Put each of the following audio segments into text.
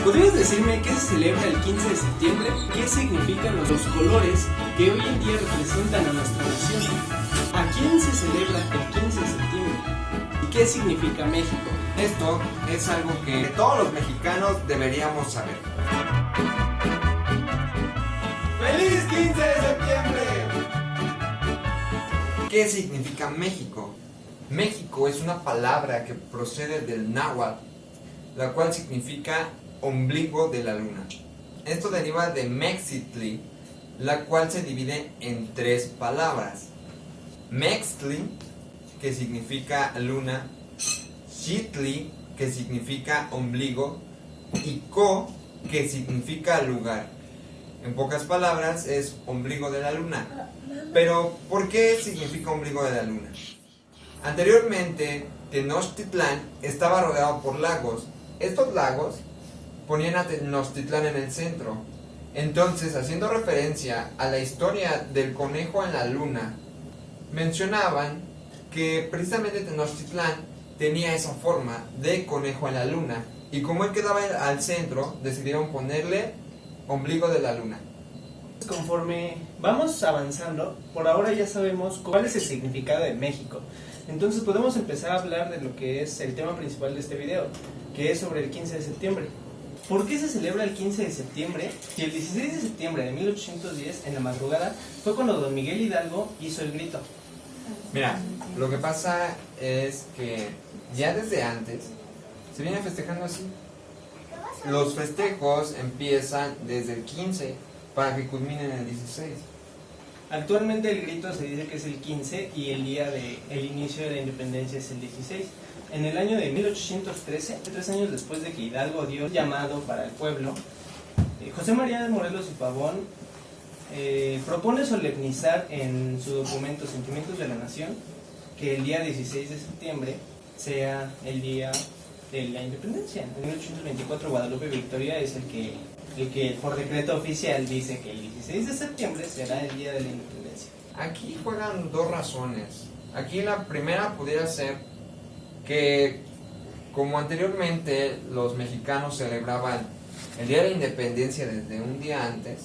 ¿Podrías decirme qué se celebra el 15 de septiembre? ¿Qué significan los colores que hoy en día representan a nuestra nación? ¿A quién se celebra el 15 de septiembre? ¿Y qué significa México? Esto es algo que todos los mexicanos deberíamos saber. ¡Feliz 15 de septiembre! ¿Qué significa México? México es una palabra que procede del náhuatl, la cual significa ombligo de la luna. Esto deriva de Mexitli, la cual se divide en tres palabras. Mextli, que significa luna, Xitli, que significa ombligo, y Co, que significa lugar. En pocas palabras, es ombligo de la luna. Pero, ¿por qué significa ombligo de la luna? Anteriormente, Tenochtitlán estaba rodeado por lagos. Estos lagos ponían a Tenochtitlán en el centro. Entonces, haciendo referencia a la historia del conejo en la luna, mencionaban que precisamente Tenochtitlán tenía esa forma de conejo en la luna. Y como él quedaba al centro, decidieron ponerle ombligo de la luna. Conforme vamos avanzando, por ahora ya sabemos cuál es el significado de México. Entonces podemos empezar a hablar de lo que es el tema principal de este video, que es sobre el 15 de septiembre. ¿Por qué se celebra el 15 de septiembre? Si el 16 de septiembre de 1810, en la madrugada, fue cuando don Miguel Hidalgo hizo el grito. Mira, lo que pasa es que ya desde antes se viene festejando así. Los festejos empiezan desde el 15 para que culminen el 16. Actualmente el grito se dice que es el 15 y el día del inicio de la independencia es el 16. En el año de 1813, 3 años después de que Hidalgo dio el llamado para el pueblo, José María de Morelos y Pavón propone solemnizar en su documento Sentimientos de la Nación que el día 16 de septiembre sea el día de la independencia. En 1824 Guadalupe Victoria es el que por decreto oficial dice que el 16 de septiembre será el día de la independencia. Aquí juegan dos razones. Aquí la primera pudiera ser que, como anteriormente los mexicanos celebraban el día de la independencia desde un día antes,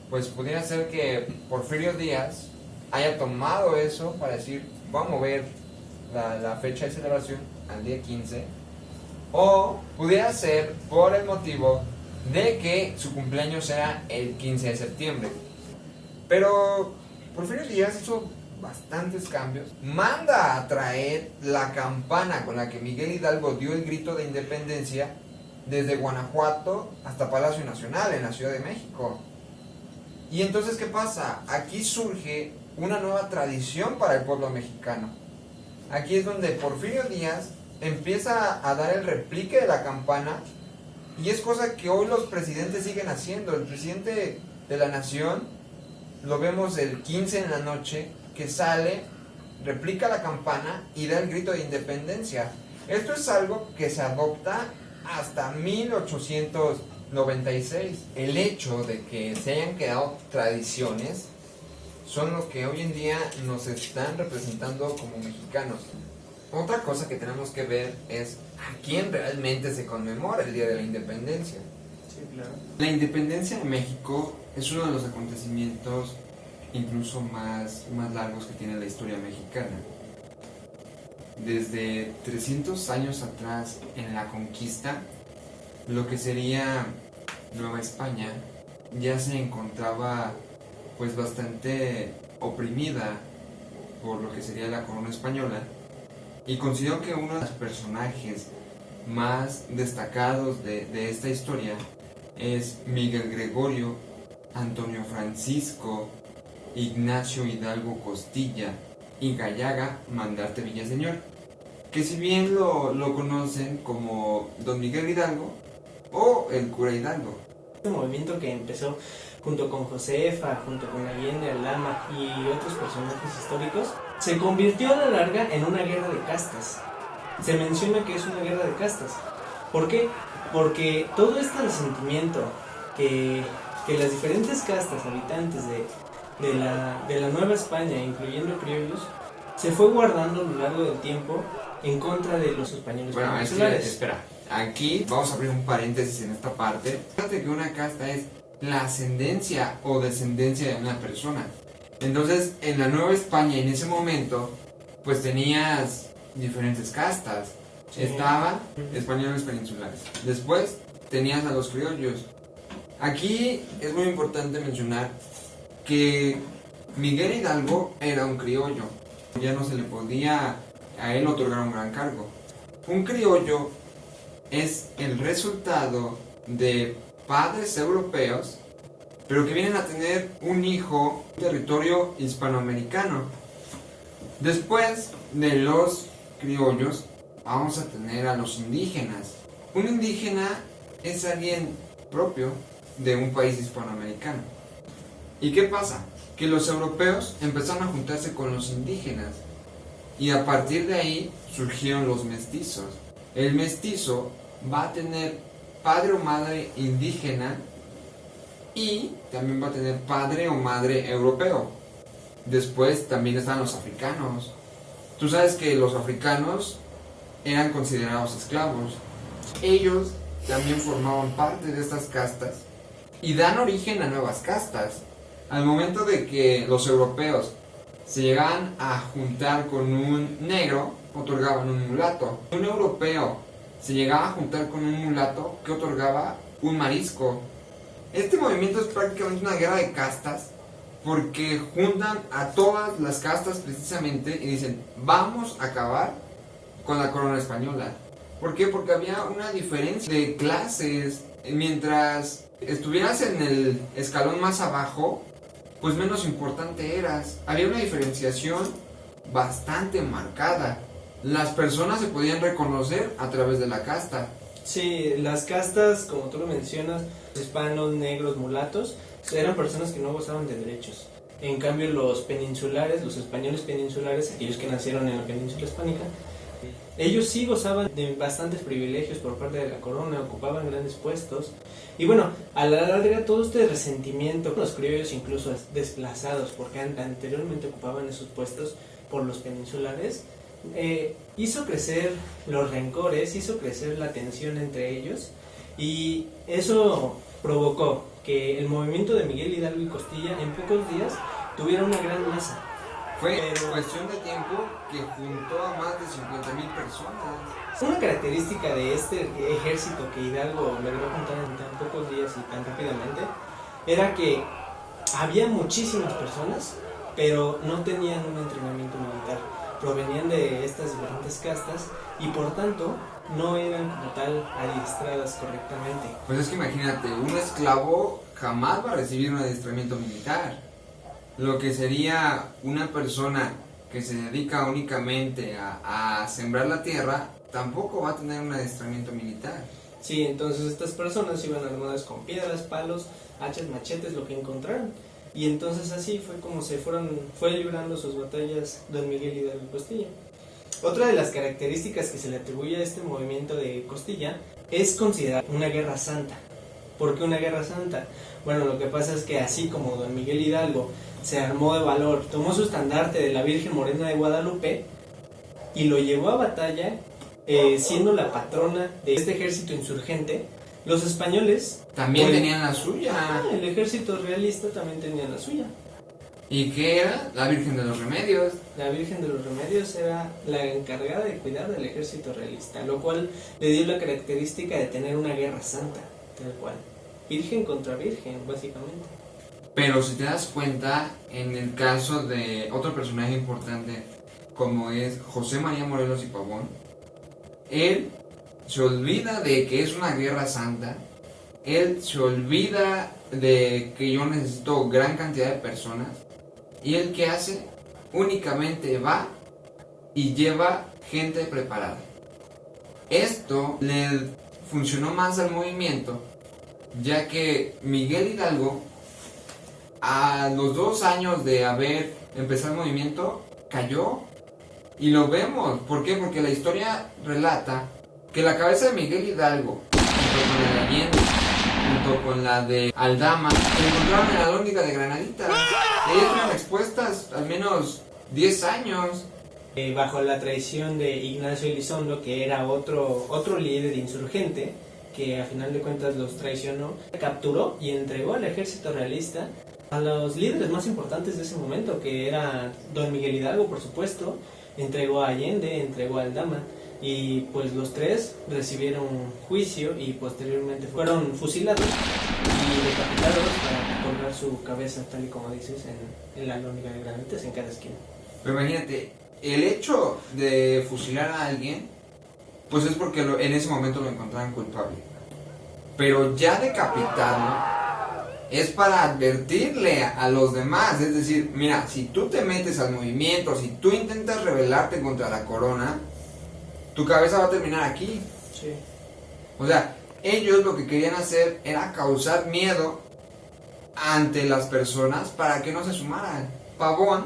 pues pudiera ser que Porfirio Díaz haya tomado eso para decir, vamos a mover la fecha de celebración al día 15, o pudiera ser por el motivo de que su cumpleaños era el 15 de septiembre. Pero Porfirio Díaz hizo bastantes cambios. Manda a traer la campana con la que Miguel Hidalgo dio el grito de independencia desde Guanajuato hasta Palacio Nacional en la Ciudad de México. Y entonces, ¿qué pasa? Aquí surge una nueva tradición para el pueblo mexicano. Aquí es donde Porfirio Díaz empieza a dar el replique de la campana, y es cosa que hoy los presidentes siguen haciendo. El presidente de la nación lo vemos el 15 en la noche, que sale, replica la campana y da el grito de independencia. Esto es algo que se adopta hasta 1896. El hecho de que se hayan quedado tradiciones son los que hoy en día nos están representando como mexicanos. Otra cosa que tenemos que ver es a quién realmente se conmemora el Día de la Independencia. Sí, claro. La independencia de México es uno de los acontecimientos incluso más largos que tiene la historia mexicana. Desde 300 años atrás, en la conquista, lo que sería Nueva España ya se encontraba pues bastante oprimida por lo que sería la corona española, y considero que uno de los personajes más destacados de esta historia es Miguel Gregorio, Antonio Francisco, Ignacio Hidalgo Costilla y Gallaga Mandarte Villaseñor, que si bien lo conocen como Don Miguel Hidalgo o el cura Hidalgo. Este movimiento que empezó junto con Josefa, junto con Allende, Aldama y otros personajes históricos, se convirtió a la larga en una guerra de castas. Se menciona que es una guerra de castas. ¿Por qué? Porque todo este resentimiento que las diferentes castas habitantes de la Nueva España, incluyendo criollos, se fue guardando a lo largo del tiempo en contra de los españoles. Bueno, espera, aquí vamos a abrir un paréntesis en esta parte. Fíjate que una casta es la ascendencia o descendencia de una persona. Entonces, en la Nueva España, en ese momento, pues tenías diferentes castas. Sí. Estaban españoles peninsulares. Después tenías a los criollos. Aquí es muy importante mencionar que Miguel Hidalgo era un criollo. Ya no se le podía a él otorgar un gran cargo. Un criollo es el resultado de padres europeos, pero que vienen a tener un hijo en territorio hispanoamericano. Después de los criollos, vamos a tener a los indígenas. Un indígena es alguien propio de un país hispanoamericano. ¿Y qué pasa? Que los europeos empezaron a juntarse con los indígenas y a partir de ahí surgieron los mestizos. El mestizo va a tener padre o madre indígena y también va a tener padre o madre europeo. Después también están los africanos. Tú sabes que los africanos eran considerados esclavos. Ellos también formaban parte de estas castas y dan origen a nuevas castas. Al momento de que los europeos se llegaban a juntar con un negro, otorgaban un mulato. Un europeo se llegaba a juntar con un mulato que otorgaba un marisco. Este movimiento es prácticamente una guerra de castas porque juntan a todas las castas precisamente y dicen, vamos a acabar con la corona española. ¿Por qué? Porque había una diferencia de clases. Mientras estuvieras en el escalón más abajo, pues menos importante eras. Había una diferenciación bastante marcada. Las personas se podían reconocer a través de la casta. Sí, las castas, como tú lo mencionas, hispanos, negros, mulatos, eran personas que no gozaban de derechos. En cambio, los peninsulares, los españoles peninsulares, aquellos que nacieron en la península hispánica, ellos sí gozaban de bastantes privilegios por parte de la corona, ocupaban grandes puestos. Y bueno, a la larga todo este resentimiento, los criollos incluso desplazados, porque anteriormente ocupaban esos puestos por los peninsulares, hizo crecer los rencores, hizo crecer la tensión entre ellos, y eso provocó que el movimiento de Miguel Hidalgo y Costilla en pocos días tuviera una gran masa. Fue cuestión de tiempo que juntó a más de 50,000 personas. Una característica de este ejército que Hidalgo logró juntar en tan pocos días y tan rápidamente era que había muchísimas personas, pero no tenían un entrenamiento militar. Provenían de estas diferentes castas y por tanto no eran como tal adiestradas correctamente. Pues es que imagínate, un esclavo jamás va a recibir un adiestramiento militar. Lo que sería una persona que se dedica únicamente a sembrar la tierra, tampoco va a tener un adiestramiento militar. Sí, entonces estas personas iban armadas con piedras, palos, hachas, machetes, lo que encontraron. Y entonces así fue como fue librando sus batallas don Miguel Hidalgo y Costilla. Otra de las características que se le atribuye a este movimiento de Costilla es considerar una guerra santa. ¿Por qué una guerra santa? Bueno, lo que pasa es que así como don Miguel Hidalgo se armó de valor, tomó su estandarte de la Virgen Morena de Guadalupe y lo llevó a batalla, siendo la patrona de este ejército insurgente, los españoles también tenían la suya. El ejército realista también tenía la suya. ¿Y qué era? La Virgen de los Remedios. La Virgen de los Remedios era la encargada de cuidar del ejército realista, lo cual le dio la característica de tener una guerra santa, tal cual. Virgen contra virgen, básicamente. Pero si te das cuenta, en el caso de otro personaje importante, como es José María Morelos y Pavón, él se olvida de que es una guerra santa, él se olvida de que yo necesito gran cantidad de personas, y él ¿qué hace? Únicamente va y lleva gente preparada. Esto le funcionó más al movimiento, ya que Miguel Hidalgo, a los 2 años de haber empezado el movimiento, cayó. Y lo vemos. ¿Por qué? Porque la historia relata que la cabeza de Miguel Hidalgo, junto con la de Allende, junto con la de Aldama, se encontraron en la Lóndiga de Granadita. Ellas fueron expuestas al menos 10 años. bajo la traición de Ignacio Elizondo, que era otro líder insurgente, que a final de cuentas los traicionó, capturó y entregó al ejército realista a los líderes más importantes de ese momento, que era don Miguel Hidalgo, por supuesto, entregó a Allende, entregó a Aldama, y pues los tres recibieron juicio y posteriormente fueron fusilados y decapitados para colgar su cabeza, tal y como dices, en la lóndiga de granitas en cada esquina. Pero imagínate, el hecho de fusilar a alguien, pues es porque en ese momento lo encontraron culpable. Pero ya decapitarlo es para advertirle a los demás, es decir, mira, si tú te metes al movimiento, si tú intentas rebelarte contra la corona, tu cabeza va a terminar aquí. Sí. O sea, ellos lo que querían hacer era causar miedo ante las personas para que no se sumaran. Pavón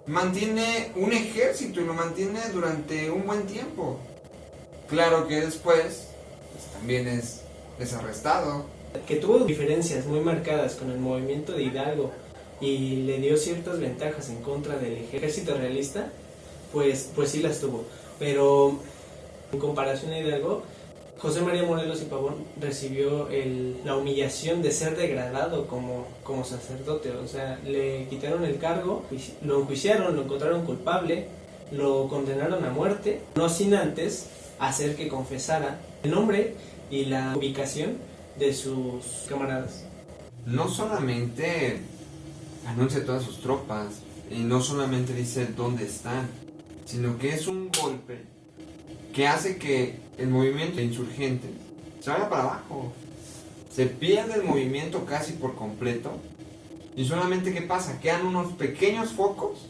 mantiene un ejército y lo mantiene durante un buen tiempo. Claro que después pues, también es arrestado. Que tuvo diferencias muy marcadas con el movimiento de Hidalgo y le dio ciertas ventajas en contra del ejército realista, pues sí las tuvo. Pero en comparación a Hidalgo, José María Morelos y Pavón recibió la humillación de ser degradado como sacerdote. O sea, le quitaron el cargo, lo enjuiciaron, lo encontraron culpable, lo condenaron a muerte, no sin antes hacer que confesara el nombre y la ubicación de sus camaradas. No solamente anuncia todas sus tropas y no solamente dice dónde están, sino que es un golpe que hace que el movimiento de insurgentes se vaya para abajo. Se pierde el movimiento casi por completo y solamente ¿qué pasa? Quedan unos pequeños focos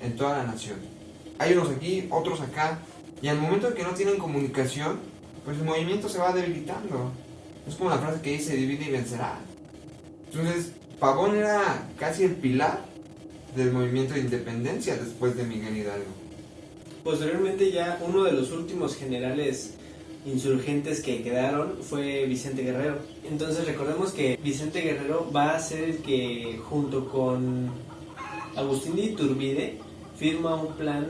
en toda la nación. Hay unos aquí, otros acá, y al momento de que no tienen comunicación, pues el movimiento se va debilitando. Es como la frase que dice, divide y vencerá. Entonces, Pavón era casi el pilar del movimiento de independencia después de Miguel Hidalgo. Posteriormente ya uno de los últimos generales insurgentes que quedaron fue Vicente Guerrero. Entonces recordemos que Vicente Guerrero va a ser el que junto con Agustín de Iturbide firma un plan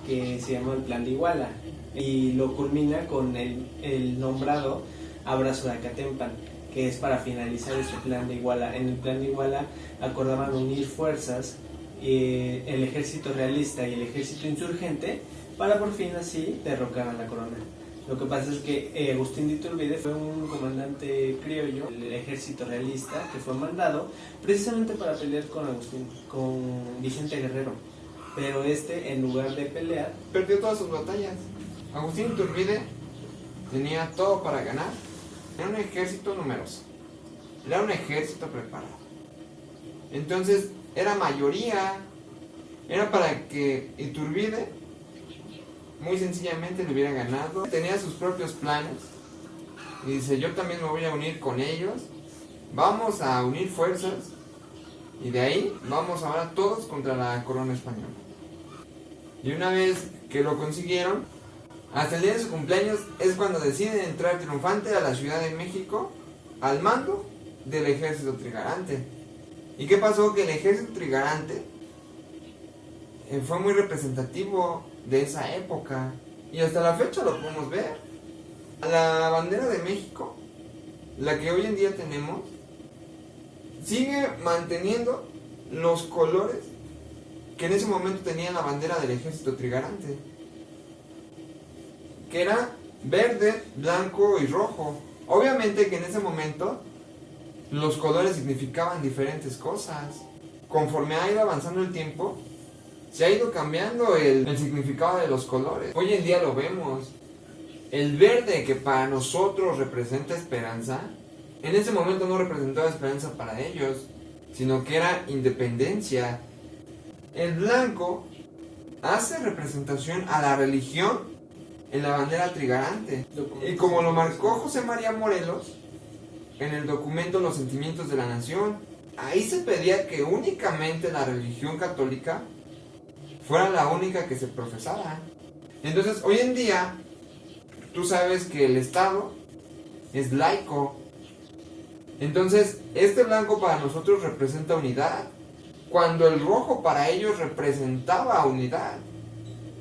que se llama el Plan de Iguala y lo culmina con el nombrado Abrazo de Acatempan, que es para finalizar este Plan de Iguala. En el Plan de Iguala acordaban unir fuerzas, el ejército realista y el ejército insurgente, para por fin así derrocar a la corona. Lo que pasa es que Agustín de Iturbide fue un comandante criollo del ejército realista que fue mandado precisamente para pelear con Vicente Guerrero, pero en lugar de pelear, perdió todas sus batallas. Agustín Iturbide tenía todo para ganar. Era un ejército numeroso, era un ejército preparado. Entonces era mayoría, era para que Iturbide muy sencillamente le hubiera ganado. Tenía sus propios planes y dice, yo también me voy a unir con ellos, vamos a unir fuerzas y de ahí vamos ahora todos contra la corona española. Y una vez que lo consiguieron, hasta el día de su cumpleaños es cuando deciden entrar triunfante a la Ciudad de México al mando del ejército trigarante. ¿Y qué pasó? Que el ejército trigarante fue muy representativo de esa época y hasta la fecha lo podemos ver. La bandera de México, la que hoy en día tenemos, sigue manteniendo los colores que en ese momento tenía la bandera del ejército trigarante, que era verde, blanco y rojo. Obviamente que en ese momento los colores significaban diferentes cosas. Conforme ha ido avanzando el tiempo, se ha ido cambiando el significado de los colores. Hoy en día lo vemos. El verde, que para nosotros representa esperanza, en ese momento no representaba esperanza para ellos, sino que era independencia. El blanco hace representación a la religión en la bandera trigarante. Y como lo marcó José María Morelos en el documento Los Sentimientos de la Nación, ahí se pedía que únicamente la religión católica fuera la única que se profesara. Entonces, hoy en día, tú sabes que el Estado es laico. Entonces, este blanco para nosotros representa unidad, cuando el rojo para ellos representaba unidad.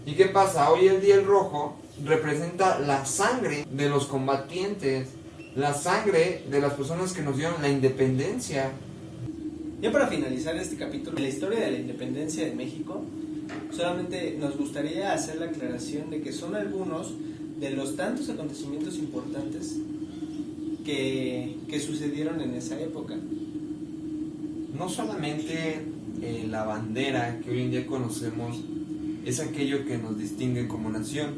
¿Y qué pasa? Hoy en día el rojo representa la sangre de los combatientes, la sangre de las personas que nos dieron la independencia. Ya para finalizar este capítulo de la historia de la independencia de México, solamente nos gustaría hacer la aclaración de que son algunos de los tantos acontecimientos importantes que sucedieron en esa época. No solamente la bandera que hoy en día conocemos es aquello que nos distingue como nación,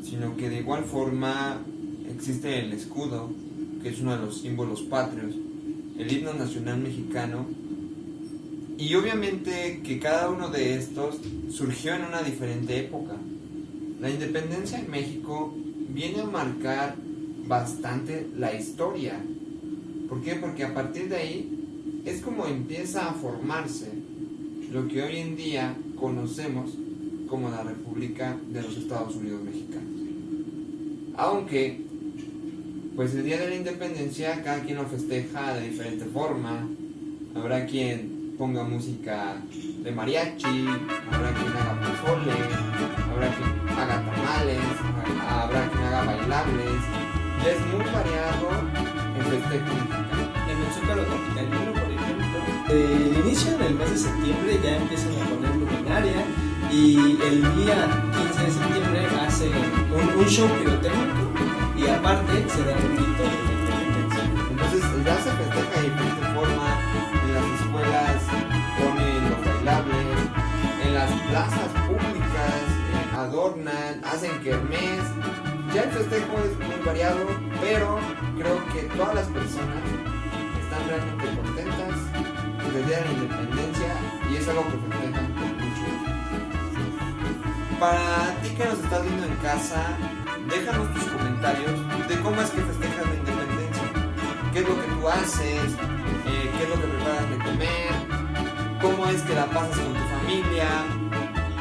sino que de igual forma existe el escudo, que es uno de los símbolos patrios, el himno nacional mexicano, y obviamente que cada uno de estos surgió en una diferente época. La independencia en México viene a marcar bastante la historia. ¿Por qué? Porque a partir de ahí es como empieza a formarse lo que hoy en día conocemos como la República de los Estados Unidos Mexicanos. Aunque, pues el Día de la Independencia cada quien lo festeja de diferente forma. Habrá quien ponga música de mariachi, habrá quien haga pozole, habrá quien haga tamales, habrá quien haga bailables. Ya es muy variado el festejo mexicano. En el Zócalo capitalino, por ejemplo, el inicio del mes de septiembre ya empiezan a poner luminaria y el día 15 de septiembre hacen un show pirotécnico y aparte se da un grito de independencia. Entonces ya se festeja de diferente forma. En las escuelas ponen los bailables, en las plazas públicas adornan, hacen kermés. Ya el festejo es muy variado, pero creo que todas las personas están realmente contentas del Día de la Independencia y es algo que festejan con mucho gusto. Para ti que nos estás viendo en casa, déjanos tus comentarios de cómo es que festejas la independencia, qué es lo que tú haces, qué es lo que preparas de comer, cómo es que la pasas con tu familia.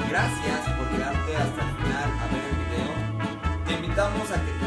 Gracias por quedarte hasta el final a ver el video. Te invitamos a que